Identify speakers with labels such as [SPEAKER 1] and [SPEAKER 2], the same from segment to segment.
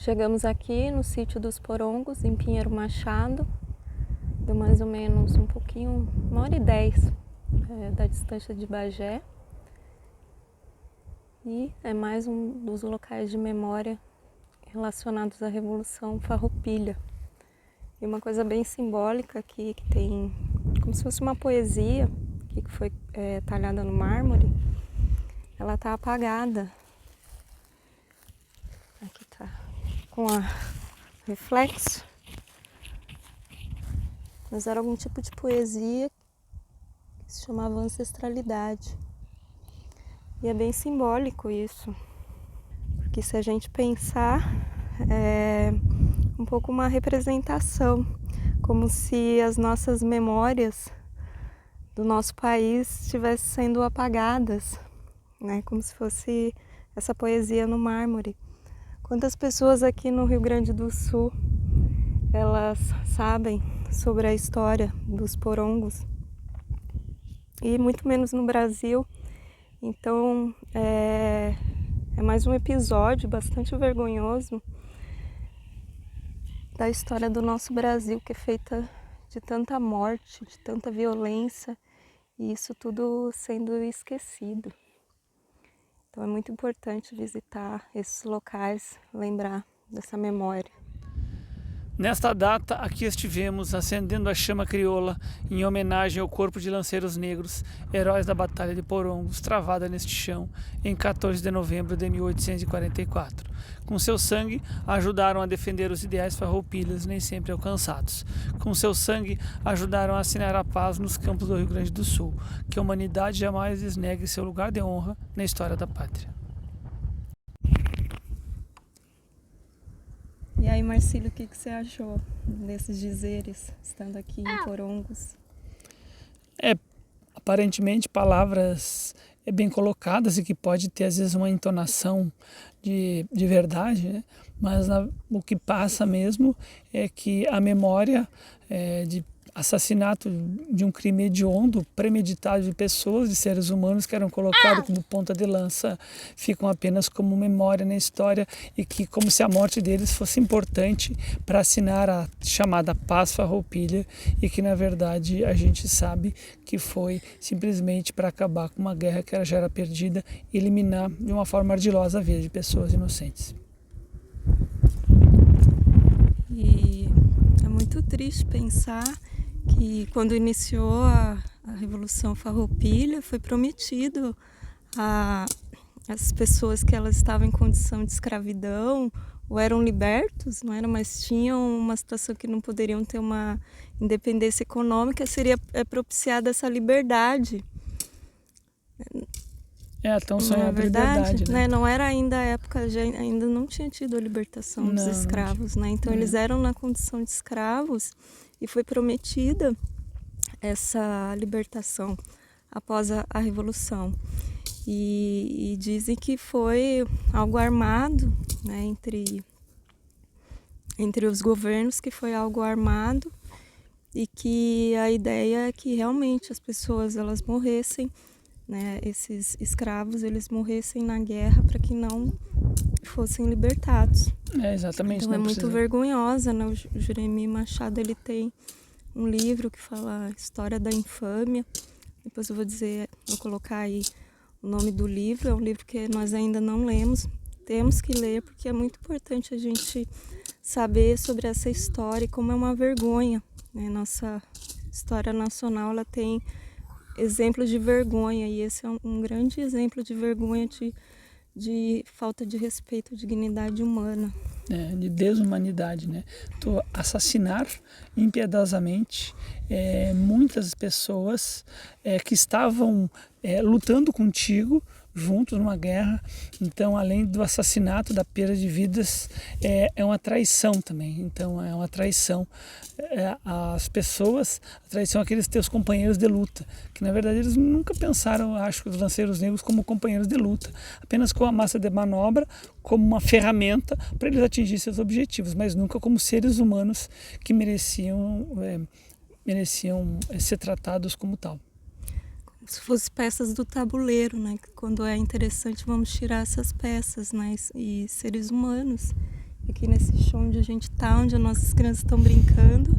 [SPEAKER 1] Chegamos aqui no sítio dos Porongos, em Pinheiro Machado. Deu mais ou menos um pouquinho, 1h10 da distância de Bagé. E é mais um dos locais de memória relacionados à Revolução Farroupilha. E uma coisa bem simbólica aqui, que tem como se fosse uma poesia que foi talhada no mármore, ela está apagada. Aqui está com a reflexo. Mas era algum tipo de poesia que se chamava ancestralidade. E é bem simbólico isso, porque se a gente pensar, é um pouco uma representação, como se as nossas memórias do nosso país estivessem sendo apagadas, né? Como se fosse essa poesia no mármore. Quantas pessoas aqui no Rio Grande do Sul, elas sabem sobre a história dos porongos, e muito menos no Brasil. Então é mais um episódio bastante vergonhoso da história do nosso Brasil, que é feita de tanta morte, de tanta violência, e isso tudo sendo esquecido. Então é muito importante visitar esses locais, lembrar dessa memória.
[SPEAKER 2] Nesta data, aqui estivemos acendendo a chama crioula em homenagem ao corpo de lanceiros negros, heróis da Batalha de Porongos, travada neste chão em 14 de novembro de 1844. Com seu sangue, ajudaram a defender os ideais farroupilhas nem sempre alcançados. Com seu sangue, ajudaram a assinar a paz nos campos do Rio Grande do Sul. Que a humanidade jamais desnegue seu lugar de honra na história da pátria.
[SPEAKER 1] E aí, Marcílio, o que você achou desses dizeres, estando aqui em Porongos?
[SPEAKER 2] Aparentemente palavras bem colocadas e que pode ter às vezes uma entonação de verdade, né? Mas o que passa mesmo é que a memória de assassinato de um crime hediondo, premeditado de pessoas, de seres humanos que eram colocados como ponta de lança, ficam apenas como memória na história, e que como se a morte deles fosse importante para assinar a chamada Paz Farroupilha, e que na verdade a gente sabe que foi simplesmente para acabar com uma guerra que já era perdida e eliminar de uma forma ardilosa a vida de pessoas inocentes.
[SPEAKER 1] E é muito triste pensar que quando iniciou a Revolução Farroupilha foi prometido às pessoas que elas estavam em condição de escravidão ou eram libertos, não era, mas tinham uma situação que não poderiam ter uma independência econômica, seria propiciada essa liberdade.
[SPEAKER 2] Tão sonhada liberdade, né?
[SPEAKER 1] Não era ainda a época, ainda não tinha tido a libertação dos escravos, né? Então eles eram na condição de escravos e foi prometida essa libertação após a Revolução. E dizem que foi algo armado, né, entre os governos, que foi algo armado, e que a ideia é que realmente as pessoas elas morressem, né, esses escravos eles morressem na guerra para que não fossem libertados.
[SPEAKER 2] Exatamente.
[SPEAKER 1] Então é muito vergonhosa, né? O Juremi Machado ele tem um livro que fala a história da infâmia. Depois eu vou colocar aí o nome do livro. É um livro que nós ainda não lemos, temos que ler, porque é muito importante a gente saber sobre essa história e como é uma vergonha, né? Nossa história nacional ela tem exemplos de vergonha, e esse é um grande exemplo de vergonha, de falta de respeito à dignidade humana.
[SPEAKER 2] De desumanidade, né? Tu assassinar impiedosamente muitas pessoas que estavam lutando contigo, juntos numa guerra. Então, além do assassinato, da perda de vidas, é uma traição também. Então, é uma traição às pessoas, a traição àqueles teus companheiros de luta, que na verdade eles nunca pensaram, acho que os lanceiros negros, como companheiros de luta, apenas com a massa de manobra, como uma ferramenta para eles atingirem seus objetivos, mas nunca como seres humanos que mereciam ser tratados como tal.
[SPEAKER 1] Se fossem peças do tabuleiro, né? Quando é interessante, vamos tirar essas peças, né? E seres humanos. aqui nesse chão onde a gente tá, onde as nossas crianças estão brincando.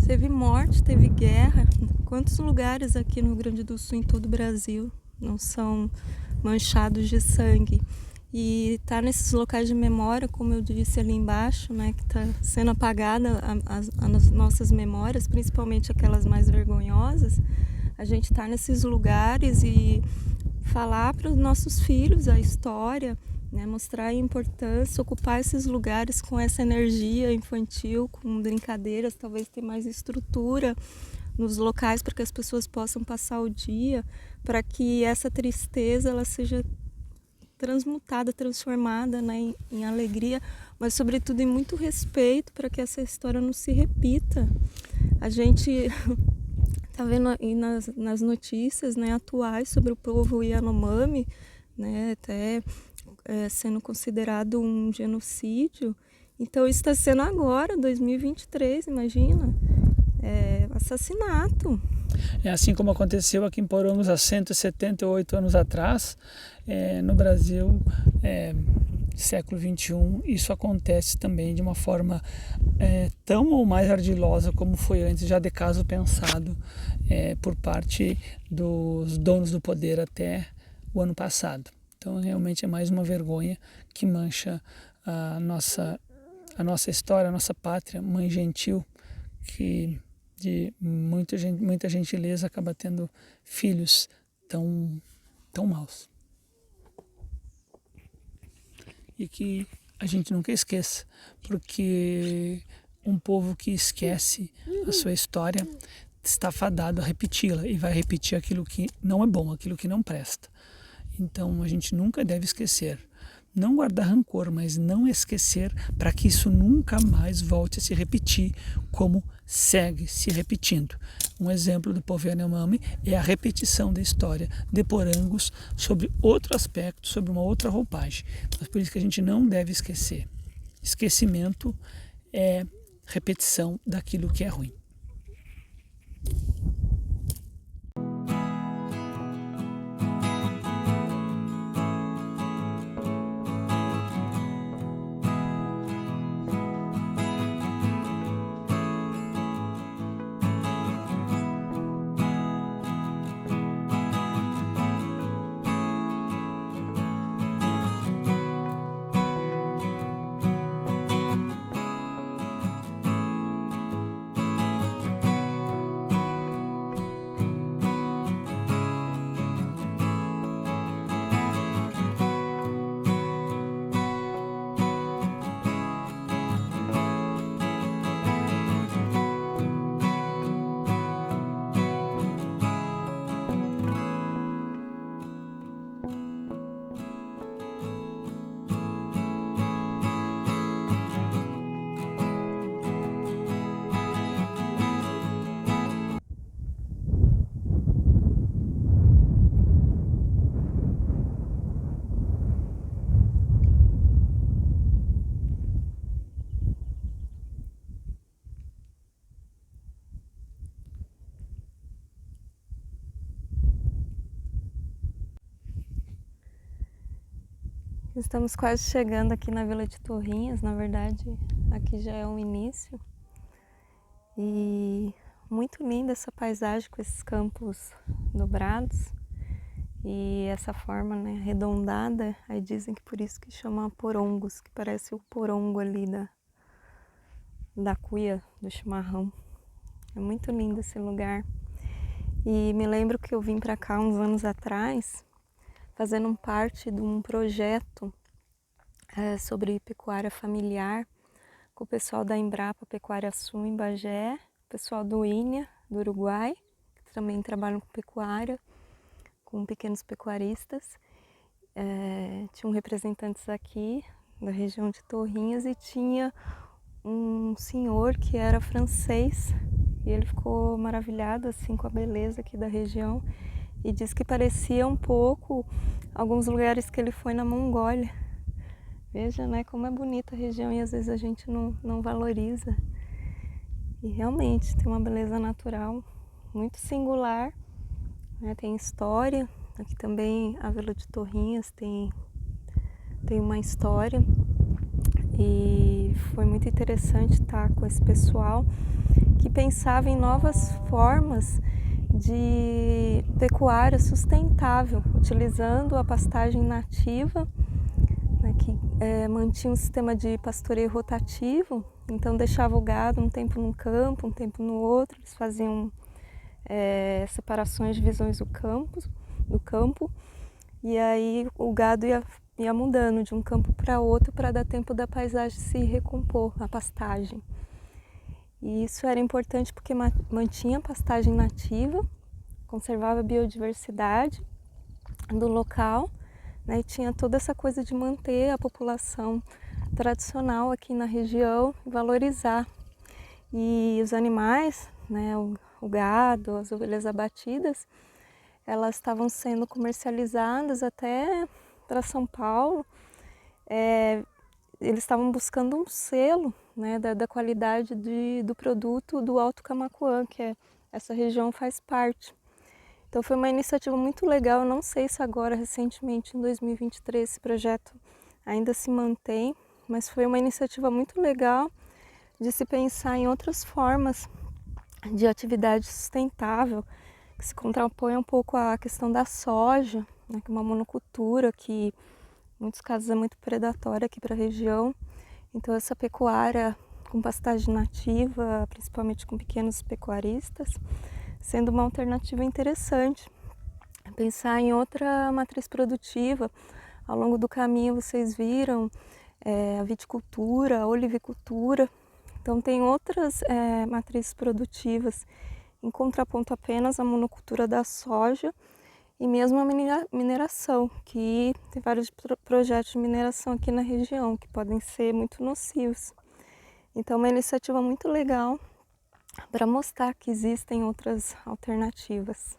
[SPEAKER 1] Teve morte, teve guerra. Quantos lugares aqui no Rio Grande do Sul, em todo o Brasil, não são manchados de sangue? E tá nesses locais de memória, como eu disse ali embaixo, né, que tá sendo apagada as nossas memórias, principalmente aquelas mais vergonhosas. A gente tá nesses lugares e falar para os nossos filhos a história, né, mostrar a importância, ocupar esses lugares com essa energia infantil, com brincadeiras, talvez ter mais estrutura nos locais para que as pessoas possam passar o dia, para que essa tristeza ela seja transmutada, transformada, né, em alegria, mas sobretudo em muito respeito para que essa história não se repita. A gente tá vendo aí nas notícias, né, atuais sobre o povo Yanomami, né, até sendo considerado um genocídio. Então isso está sendo agora, 2023, imagina, assassinato.
[SPEAKER 2] É assim como aconteceu aqui em Porongos há 178 anos atrás, no Brasil, século XXI, isso acontece também de uma forma tão ou mais ardilosa como foi antes, já de caso pensado por parte dos donos do poder até o ano passado. Então realmente é mais uma vergonha que mancha a nossa história, a nossa pátria, mãe gentil, que de muita gentileza acaba tendo filhos tão maus. E que a gente nunca esqueça, porque um povo que esquece a sua história está fadado a repeti-la e vai repetir aquilo que não é bom, aquilo que não presta. Então a gente nunca deve esquecer, não guardar rancor, mas não esquecer para que isso nunca mais volte a se repetir como segue se repetindo. Um exemplo do povo Yanomami é a repetição da história de Porangos sobre outro aspecto, sobre uma outra roupagem. Mas por isso que a gente não deve esquecer. Esquecimento é repetição daquilo que é ruim.
[SPEAKER 1] Estamos quase chegando aqui na Vila de Torrinhas, na verdade aqui já é um início. E muito linda essa paisagem com esses campos dobrados e essa forma, né, arredondada. Aí dizem que por isso que chama porongos, que parece o porongo ali da cuia do chimarrão. É muito lindo esse lugar. E me lembro que eu vim para cá uns anos atrás, fazendo parte de um projeto sobre pecuária familiar com o pessoal da Embrapa Pecuária Sul em Bagé, o pessoal do INEA, do Uruguai, que também trabalham com pecuária, com pequenos pecuaristas. Tinham representantes aqui da região de Torrinhas e tinha um senhor que era francês e ele ficou maravilhado assim com a beleza aqui da região e disse que parecia um pouco alguns lugares que ele foi na Mongólia. Veja, né, como é bonita a região e às vezes a gente não valoriza. E realmente tem uma beleza natural muito singular, né, tem história. Aqui também a Vila de Torrinhas tem uma história. e foi muito interessante estar com esse pessoal que pensava em novas formas de pecuária sustentável, utilizando a pastagem nativa, né, que mantinha um sistema de pastoreio rotativo, então deixava o gado um tempo num campo, um tempo no outro, eles faziam separações, divisões do campo, e aí o gado ia mudando de um campo para outro para dar tempo da paisagem se recompor, a pastagem. E isso era importante porque mantinha a pastagem nativa, conservava a biodiversidade do local, né, e tinha toda essa coisa de manter a população tradicional aqui na região, valorizar. E os animais, né, o gado, as ovelhas abatidas, elas estavam sendo comercializadas até para São Paulo. Eles estavam buscando um selo, né, da qualidade do produto do Alto Camaquã, que essa região faz parte. Então foi uma iniciativa muito legal. Eu não sei se agora, recentemente, em 2023, esse projeto ainda se mantém, mas foi uma iniciativa muito legal de se pensar em outras formas de atividade sustentável, que se contrapõe um pouco à questão da soja, né, que é uma monocultura que, em muitos casos, é muito predatória aqui para a região. Então essa pecuária com pastagem nativa, principalmente com pequenos pecuaristas, sendo uma alternativa interessante. Pensar em outra matriz produtiva. Ao longo do caminho vocês viram a viticultura, a olivicultura. Então tem outras matrizes produtivas em contraponto apenas à monocultura da soja e mesmo a mineração, que tem vários projetos de mineração aqui na região que podem ser muito nocivos. Então é uma iniciativa muito legal para mostrar que existem outras alternativas.